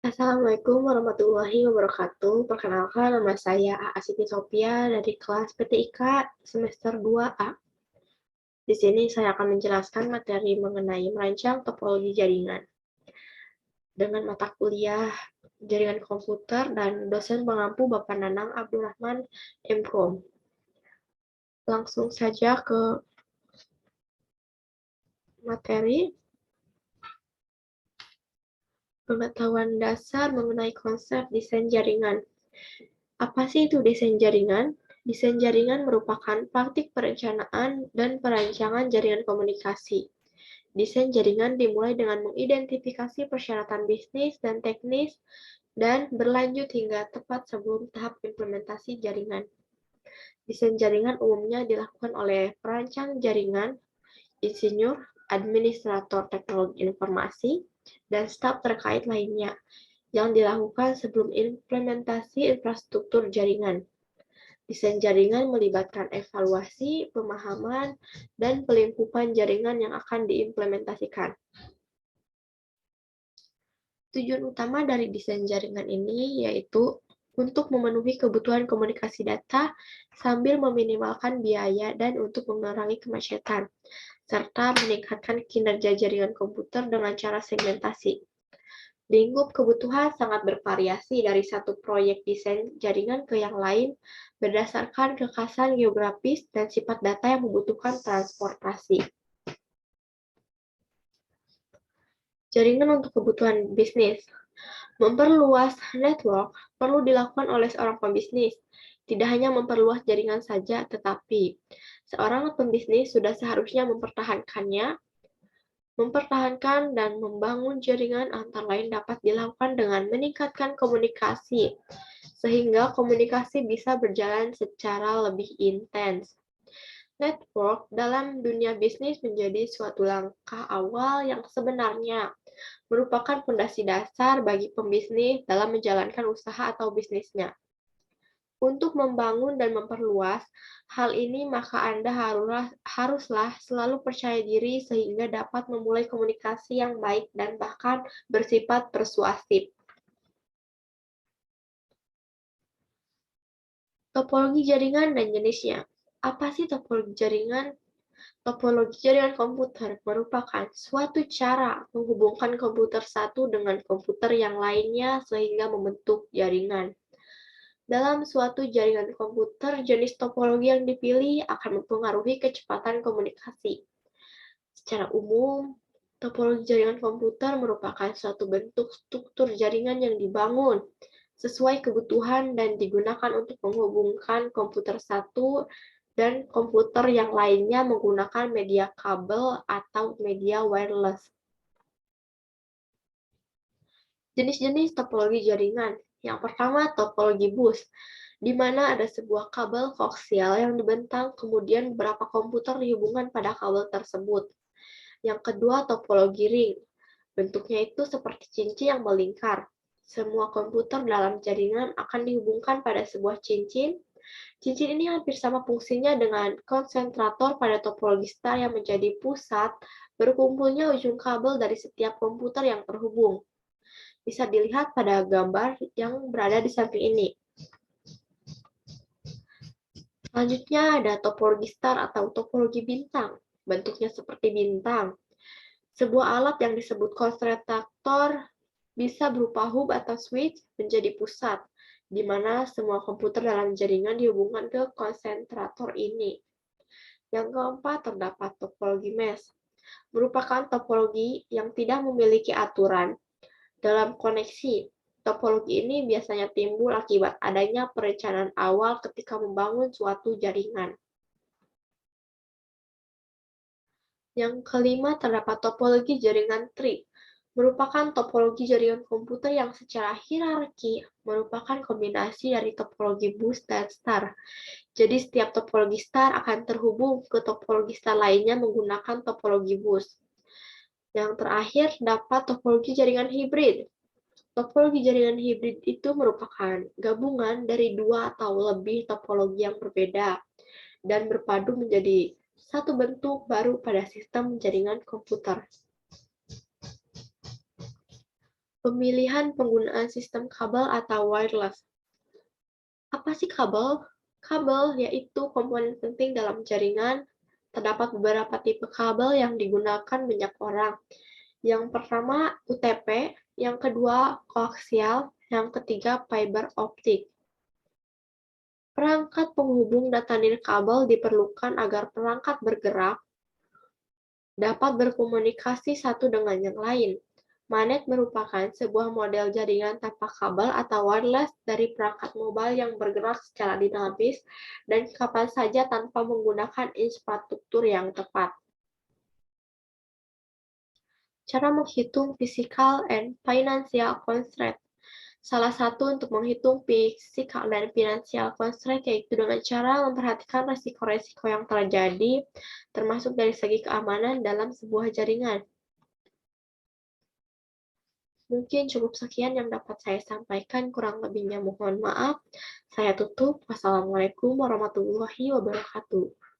Assalamualaikum warahmatullahi wabarakatuh. Perkenalkan, nama saya A. Siti Sophia dari kelas PTIK semester 2A. Di sini saya akan menjelaskan materi mengenai merancang topologi jaringan dengan mata kuliah jaringan komputer dan dosen pengampu Bapak Nanang Abdurrahman M.Com. Langsung saja ke materi. Pengetahuan dasar mengenai konsep desain jaringan. Apa sih itu desain jaringan? Desain jaringan merupakan praktik perencanaan dan perancangan jaringan komunikasi. Desain jaringan dimulai dengan mengidentifikasi persyaratan bisnis dan teknis dan berlanjut hingga tepat sebelum tahap implementasi jaringan. Desain jaringan umumnya dilakukan oleh perancang jaringan, insinyur, administrator teknologi informasi, dan staf terkait lainnya yang dilakukan sebelum implementasi infrastruktur jaringan. Desain jaringan melibatkan evaluasi, pemahaman, dan pelingkupan jaringan yang akan diimplementasikan. Tujuan utama dari desain jaringan ini yaitu untuk memenuhi kebutuhan komunikasi data sambil meminimalkan biaya dan untuk mengurangi kemacetan, serta meningkatkan kinerja jaringan komputer dengan cara segmentasi. Lingkup kebutuhan sangat bervariasi dari satu proyek desain jaringan ke yang lain berdasarkan kekhasan geografis dan sifat data yang membutuhkan transportasi. Jaringan untuk kebutuhan bisnis. Memperluas network perlu dilakukan oleh seorang pembisnis. Tidak hanya memperluas jaringan saja, tetapi seorang pembisnis sudah seharusnya mempertahankan dan membangun jaringan antara lain dapat dilakukan dengan meningkatkan komunikasi, sehingga komunikasi bisa berjalan secara lebih intens. Network dalam dunia bisnis menjadi suatu langkah awal yang sebenarnya merupakan fondasi dasar bagi pembisnis dalam menjalankan usaha atau bisnisnya. Untuk membangun dan memperluas hal ini, maka Anda haruslah selalu percaya diri sehingga dapat memulai komunikasi yang baik dan bahkan bersifat persuasif. Topologi jaringan dan jenisnya. Apa sih topologi jaringan? Topologi jaringan komputer merupakan suatu cara menghubungkan komputer satu dengan komputer yang lainnya sehingga membentuk jaringan. Dalam suatu jaringan komputer, jenis topologi yang dipilih akan mempengaruhi kecepatan komunikasi. Secara umum, topologi jaringan komputer merupakan suatu bentuk struktur jaringan yang dibangun sesuai kebutuhan dan digunakan untuk menghubungkan komputer satu dan komputer yang lainnya menggunakan media kabel atau media wireless. Jenis-jenis topologi jaringan. Yang pertama, topologi bus, di mana ada sebuah kabel koaksial yang dibentang, kemudian beberapa komputer dihubungkan pada kabel tersebut. Yang kedua, topologi ring. Bentuknya itu seperti cincin yang melingkar. Semua komputer dalam jaringan akan dihubungkan pada sebuah cincin. Cincin ini hampir sama fungsinya dengan konsentrator pada topologi star yang menjadi pusat berkumpulnya ujung kabel dari setiap komputer yang terhubung. Bisa dilihat pada gambar yang berada di samping ini. Selanjutnya ada topologi star atau topologi bintang. Bentuknya seperti bintang. Sebuah alat yang disebut konsentrator bisa berupa hub atau switch menjadi pusat, di mana semua komputer dalam jaringan dihubungkan ke konsentrator ini. Yang keempat, terdapat topologi mesh. Merupakan topologi yang tidak memiliki aturan dalam koneksi. Topologi ini biasanya timbul akibat adanya perencanaan awal ketika membangun suatu jaringan. Yang kelima, terdapat topologi jaringan tree. Merupakan topologi jaringan komputer yang secara hierarki merupakan kombinasi dari topologi bus dan star. Jadi setiap topologi star akan terhubung ke topologi star lainnya menggunakan topologi bus. Yang terakhir, dapat topologi jaringan hibrid. Topologi jaringan hibrid itu merupakan gabungan dari dua atau lebih topologi yang berbeda dan berpadu menjadi satu bentuk baru pada sistem jaringan komputer. Pemilihan penggunaan sistem kabel atau wireless. Apa sih kabel? Kabel yaitu komponen penting dalam jaringan. Terdapat beberapa tipe kabel yang digunakan banyak orang. Yang pertama UTP, yang kedua koaksial, yang ketiga fiber optik. Perangkat penghubung data nirkabel diperlukan agar perangkat bergerak dapat berkomunikasi satu dengan yang lain. Manet merupakan sebuah model jaringan tanpa kabel atau wireless dari perangkat mobile yang bergerak secara dinamis dan kapan saja tanpa menggunakan infrastruktur yang tepat. Cara menghitung physical and financial constraint. Salah satu untuk menghitung physical dan financial constraint yaitu dengan cara memperhatikan resiko-resiko yang terjadi, termasuk dari segi keamanan dalam sebuah jaringan. Mungkin cukup sekian yang dapat saya sampaikan, kurang lebihnya mohon maaf. Saya tutup. Wassalamualaikum warahmatullahi wabarakatuh.